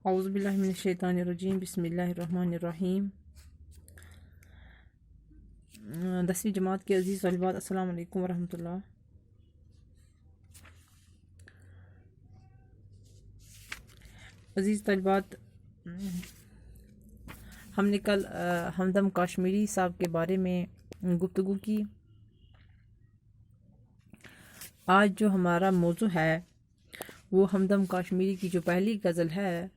اعوذ باللہ من الشیطان الرجیم، بسم اللہ الرحمن الرحیم۔ 10ویں جماعت کے عزیز طالبات، السلام علیکم ورحمۃ اللہ۔ عزیز طالبات، ہم نے کل ہمدم کاشمیری صاحب کے بارے میں گفتگو کی۔ آج جو ہمارا موضوع ہے وہ ہمدم کاشمیری کی جو پہلی غزل ہے،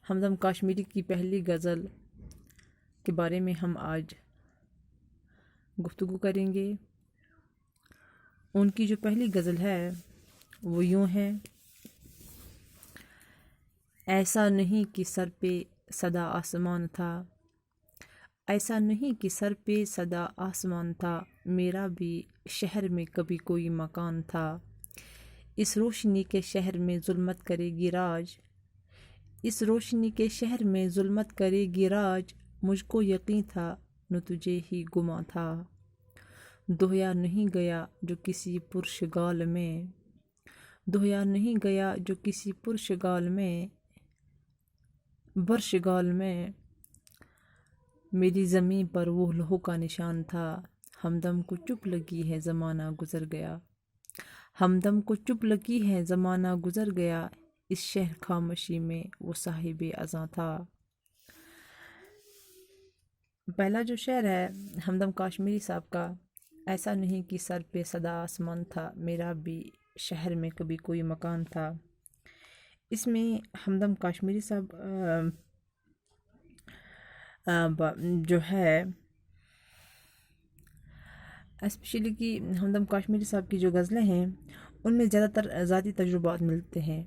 ہمدم کاشمیری کی پہلی غزل کے بارے میں ہم آج گفتگو کریں گے۔ ان کی جو پہلی غزل ہے وہ یوں ہے: ایسا نہیں کہ سر پہ سدا آسمان تھا، ایسا نہیں کہ سر پہ سدا آسمان تھا، میرا بھی شہر میں کبھی کوئی مکان تھا۔ اس روشنی کے شہر میں ظلمت کرے گی راج، اس روشنی کے شہر میں ظلمت کرے گی راج، مجھ کو یقین تھا نہ تجھے ہی گماں تھا۔ دھویا نہیں گیا جو کسی پرشگال میں، دھویا نہیں گیا جو کسی پرشگال میں، برشگال میں، میری زمین پر وہ لوہوں کا نشان تھا۔ ہمدم کو چپ لگی ہے زمانہ گزر گیا، ہمدم کو چپ لگی ہے زمانہ گزر گیا، اس شہر خاموشی میں وہ صاحب اذاں تھا۔ پہلا جو شعر ہے ہمدم کاشمیری صاحب کا، ایسا نہیں کہ سر پہ سدا آسمان تھا، میرا بھی شہر میں کبھی کوئی مکان تھا۔ اس میں ہمدم کاشمیری صاحب جو ہے اسپیشلی کہ ہمدم کاشمیری صاحب کی جو غزلیں ہیں ان میں زیادہ تر ذاتی تجربات ملتے ہیں،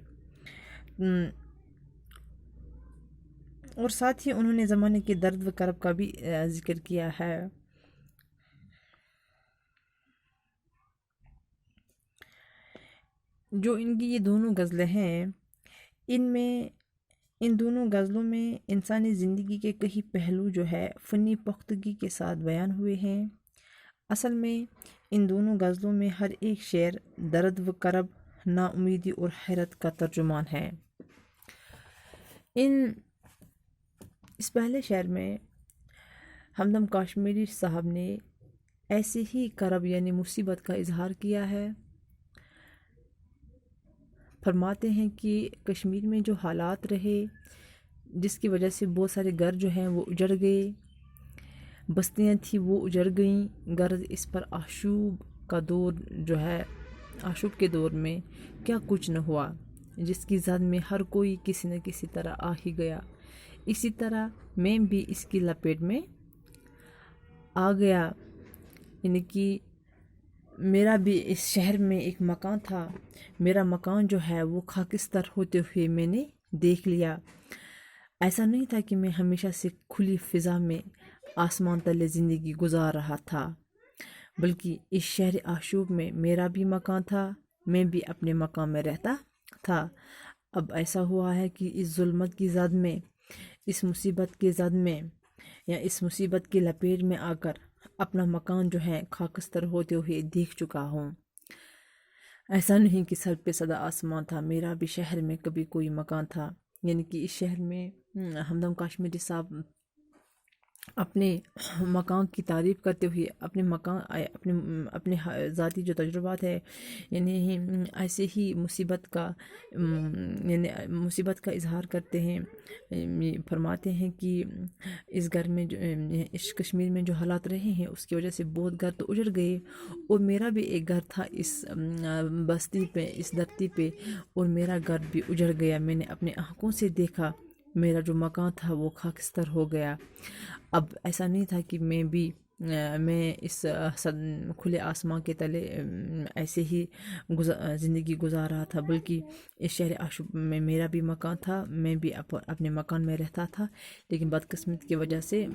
اور ساتھ ہی انہوں نے زمانے کے درد و کرب کا بھی ذکر کیا ہے۔ جو ان کی یہ دونوں غزلیں ہیں، ان دونوں غزلوں میں انسانی زندگی کے کئی پہلو جو ہے فنی پختگی کے ساتھ بیان ہوئے ہیں۔ اصل میں ان دونوں غزلوں میں ہر ایک شعر درد و کرب، نا امیدی اور حیرت کا ترجمان ہے۔ اس پہلے شعر میں ہمدم کاشمیری صاحب نے ایسے ہی کرب یعنی مصیبت کا اظہار کیا ہے۔ فرماتے ہیں کہ کشمیر میں جو حالات رہے جس کی وجہ سے بہت سارے گھر جو ہیں وہ اجڑ گئے، بستیاں تھیں وہ اجڑ گئیں، غرض اس پر آشوب کا دور جو ہے، آشوب کے دور میں کیا کچھ نہ ہوا، جس کی زد میں ہر کوئی کسی نہ کسی طرح آ ہی گیا، اسی طرح میں بھی اس کی لپیٹ میں آ گیا، یعنی کہ میرا بھی اس شہر میں ایک مکان تھا، میرا مکان جو ہے وہ خاکستر ہوتے ہوئے میں نے دیکھ لیا۔ ایسا نہیں تھا کہ میں ہمیشہ سے کھلی فضا میں آسمان تلے زندگی گزار رہا تھا، بلکہ اس شہر آشوب میں میرا بھی مکان تھا، میں بھی اپنے مکان میں رہتا تھا۔ اب ایسا ہوا ہے کہ اس ظلمت کی زد میں، اس مصیبت کے زد میں یا اس مصیبت کی لپیٹ میں آ کر اپنا مکان جو ہے خاکستر ہوتے ہوئے دیکھ چکا ہوں۔ ایسا نہیں کہ سر پہ سدا آسمان تھا، میرا بھی شہر میں کبھی کوئی مکان تھا، یعنی کہ اس شہر میں ہمدم کاشمیری صاحب اپنے مکان کی تعریف کرتے ہوئے اپنے ذاتی جو تجربات ہے، یعنی ایسے ہی مصیبت کا اظہار کرتے ہیں۔ فرماتے ہیں کہ اس گھر میں اس کشمیر میں جو حالات رہے ہیں اس کی وجہ سے بہت گھر تو اجڑ گئے، اور میرا بھی ایک گھر تھا اس بستی پہ، اس دھرتی پہ، اور میرا گھر بھی اجڑ گیا، میں نے اپنے آنکھوں سے دیکھا، میرا جو مکان تھا وہ خاکستر ہو گیا۔ اب ایسا نہیں تھا کہ میں اس کھلے آسمان کے تلے ایسے ہی زندگی گزار رہا تھا، بلکہ اس شہر آشوب میں میرا بھی مکان تھا، میں بھی اپنے مکان میں رہتا تھا، لیکن بدقسمت کی وجہ سے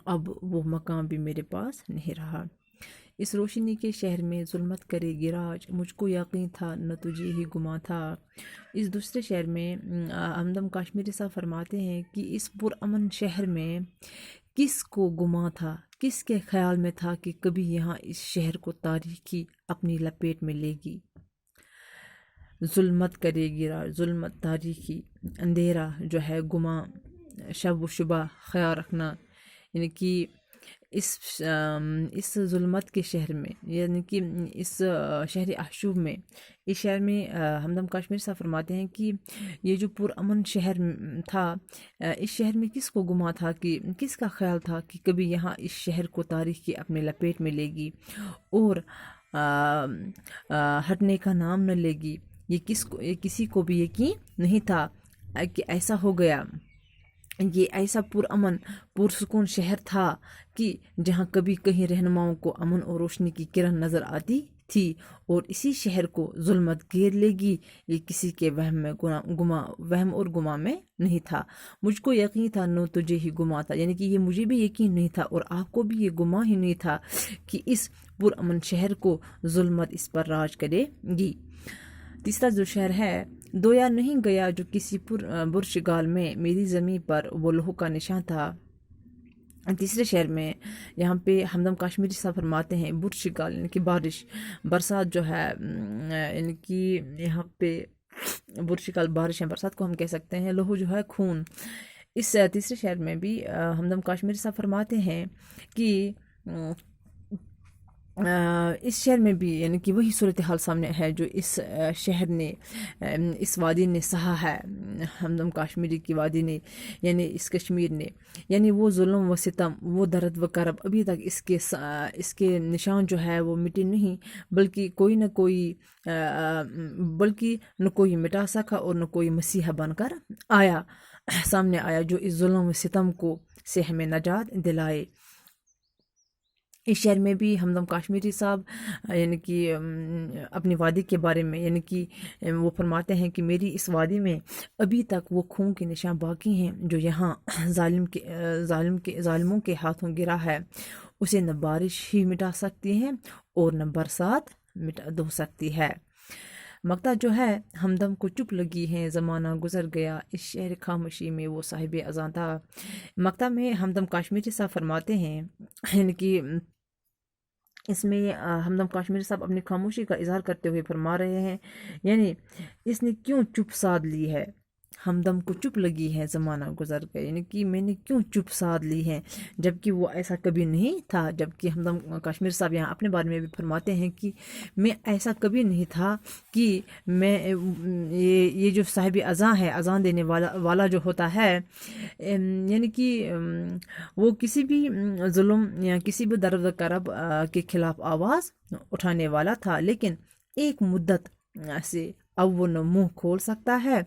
اب وہ مکان بھی میرے پاس نہیں رہا۔ اس روشنی کے شہر میں ظلمت کرے گی راج، مجھ کو یقین تھا نہ تجھے ہی گماں تھا۔ اس دوسرے شعر میں ہمدم کاشمیری صاحب فرماتے ہیں کہ اس پرامن شہر میں کس کو گماں تھا، کس کے خیال میں تھا کہ کبھی یہاں اس شہر کو تاریکی اپنی لپیٹ میں لے گی۔ ظلمت کرے گرا، ظلمت تاریکی، اندھیرا جو ہے، گماں، شب و شبہ، خیال رکھنا، یعنی کہ اس ظلمت کے شہر میں، یعنی کہ اس شہر آشوب میں، اس شہر میں ہمدم کاشمیری صاحب فرماتے ہیں کہ یہ جو پرامن شہر تھا، اس شہر میں کس کو گما تھا، کہ کس کا خیال تھا کہ کبھی یہاں اس شہر کو تاریخ کی اپنے لپیٹ میں لے گی اور ہٹنے کا نام نہ لے گی۔ یہ کسی کو بھی یقین نہیں تھا کہ ایسا ہو گیا۔ یہ ایسا پرامن پرسکون شہر تھا کہ جہاں کبھی کہیں رہنماؤں کو امن اور روشنی کی کرن نظر آتی تھی، اور اسی شہر کو ظلمت گھیر لے گی، یہ کسی کے وہم اور گما میں نہیں تھا۔ مجھ کو یقین تھا، نو تجھے ہی گما تھا، یعنی کہ یہ مجھے بھی یقین نہیں تھا اور آپ کو بھی یہ گما ہی نہیں تھا کہ اس پرامن شہر کو ظلمت اس پر راج کرے گی۔ تیسرا جو شہر ہے، دویا نہیں گیا جو کسی برشگال میں، میری زمین پر وہ لوہ کا نشان تھا۔ تیسرے شہر میں یہاں پہ ہمدم کاشمیری صاحب فرماتے ہیں برشگال یعنی کہ بارش، برسات جو ہے، یعنی کہ یہاں پہ برشگال بارش ہے، برسات کو ہم کہہ سکتے ہیں، لوہ جو ہے خون۔ اس تیسرے شہر میں بھی ہمدم کاشمیری صاحب فرماتے ہیں کہ اس شہر میں بھی یعنی کہ وہی صورتحال سامنے ہے جو اس شہر نے، اس وادی نے سہا ہے، ہمدم کاشمیری کی وادی نے، یعنی اس کشمیر نے، یعنی وہ ظلم و ستم، وہ درد و کرب ابھی تک اس کے نشان جو ہے وہ مٹے نہیں، بلکہ نہ کوئی مٹا سکا اور نہ کوئی مسیحا بن کر سامنے آیا جو اس ظلم و ستم سے ہمیں نجات دلائے۔ اس شہر میں بھی ہمدم کاشمیری صاحب یعنی کہ اپنی وادی کے بارے میں، یعنی کہ وہ فرماتے ہیں کہ میری اس وادی میں ابھی تک وہ خون کے نشان باقی ہیں جو یہاں ظالموں کے ہاتھوں گرا ہے، اسے نہ بارش ہی مٹا سکتی ہے اور نہ برسات دھو سکتی ہے۔ مقطع جو ہے، ہمدم کو چپ لگی ہے زمانہ گزر گیا، اس شہر خاموشی میں وہ صاحب اذاں تھا۔ مقطع میں ہمدم کاشمیری صاحب فرماتے ہیں، یعنی کہ اس میں ہمدم کاشمیری صاحب اپنی خاموشی کا اظہار کرتے ہوئے فرما رہے ہیں، یعنی اس نے کیوں چپ سادھ لی ہے، ہمدم کو چپ لگی ہے زمانہ گزر گیا، یعنی کہ میں نے کیوں چپ سادھ لی ہے، جبکہ وہ ایسا کبھی نہیں تھا۔ جبکہ ہمدم کاشمیری صاحب یہاں اپنے بارے میں بھی فرماتے ہیں کہ میں ایسا کبھی نہیں تھا کہ میں یہ جو صاحب اذاں ہے، اذان دینے والا جو ہوتا ہے، یعنی کہ وہ کسی بھی ظلم یا کسی بھی درد و کرب کے خلاف آواز اٹھانے والا تھا، لیکن ایک مدت سے اب وہ نہ منہ کھول سکتا ہے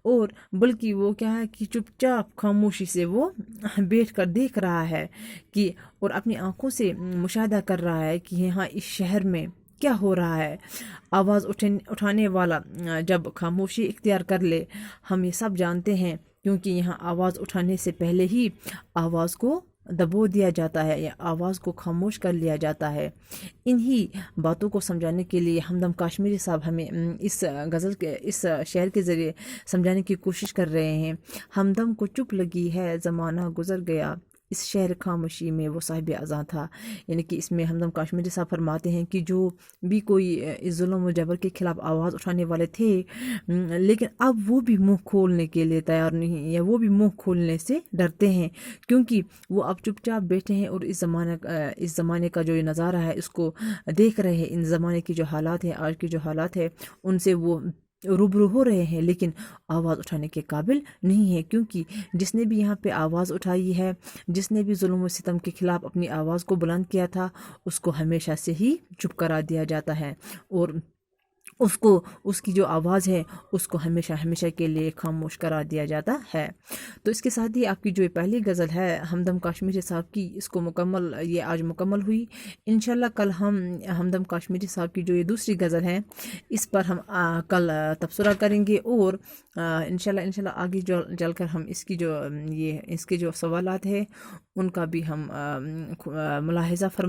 اور بلکہ وہ کیا ہے کہ چپ چاپ خاموشی سے وہ بیٹھ کر دیکھ رہا ہے کہ اور اپنی آنکھوں سے مشاہدہ کر رہا ہے کہ یہاں اس شہر میں کیا ہو رہا ہے۔ آواز اٹھانے والا جب خاموشی اختیار کر لے، ہم یہ سب جانتے ہیں، کیونکہ یہاں آواز اٹھانے سے پہلے ہی آواز کو دبو دیا جاتا ہے یا آواز کو خاموش کر لیا جاتا ہے۔ انہی باتوں کو سمجھانے کے لیے ہمدم کاشمیری صاحب ہمیں اس غزل کے اس شعر کے ذریعے سمجھانے کی کوشش کر رہے ہیں۔ ہمدم کو چپ لگی ہے زمانہ گزر گیا، اس شہر خاموشی میں وہ صاحب اذاں تھا، یعنی کہ اس میں ہمدم کاشمیری صاحب فرماتے ہیں کہ جو بھی کوئی اس ظلم و جبر کے خلاف آواز اٹھانے والے تھے، لیکن اب وہ بھی منہ کھولنے کے لیے تیار نہیں، یا وہ بھی منہ کھولنے سے ڈرتے ہیں، کیونکہ وہ اب چپ چاپ بیٹھے ہیں اور اس زمانے کا جو یہ نظارہ ہے اس کو دیکھ رہے ہیں، ان زمانے کی جو حالات ہیں، آج کے جو حالات ہیں ان سے وہ روبرو ہو رہے ہیں، لیکن آواز اٹھانے کے قابل نہیں ہے، کیونکہ جس نے بھی یہاں پہ آواز اٹھائی ہے، جس نے بھی ظلم و ستم کے خلاف اپنی آواز کو بلند کیا تھا، اس کو ہمیشہ سے ہی چپ کرا دیا جاتا ہے، اور اس کی جو آواز ہے اس کو ہمیشہ کے لیے خاموش کرا دیا جاتا ہے۔ تو اس کے ساتھ ہی آپ کی جو پہلی غزل ہے ہمدم کاشمیری صاحب کی، اس کو یہ آج مکمل ہوئی۔ انشاءاللہ کل ہم ہمدم کاشمیری صاحب کی جو یہ دوسری غزل ہے اس پر ہم کل تبصرہ کریں گے، اور انشاءاللہ آگے چل کر ہم اس کے جو سوالات ہیں ان کا بھی ہم ملاحظہ فرمائیں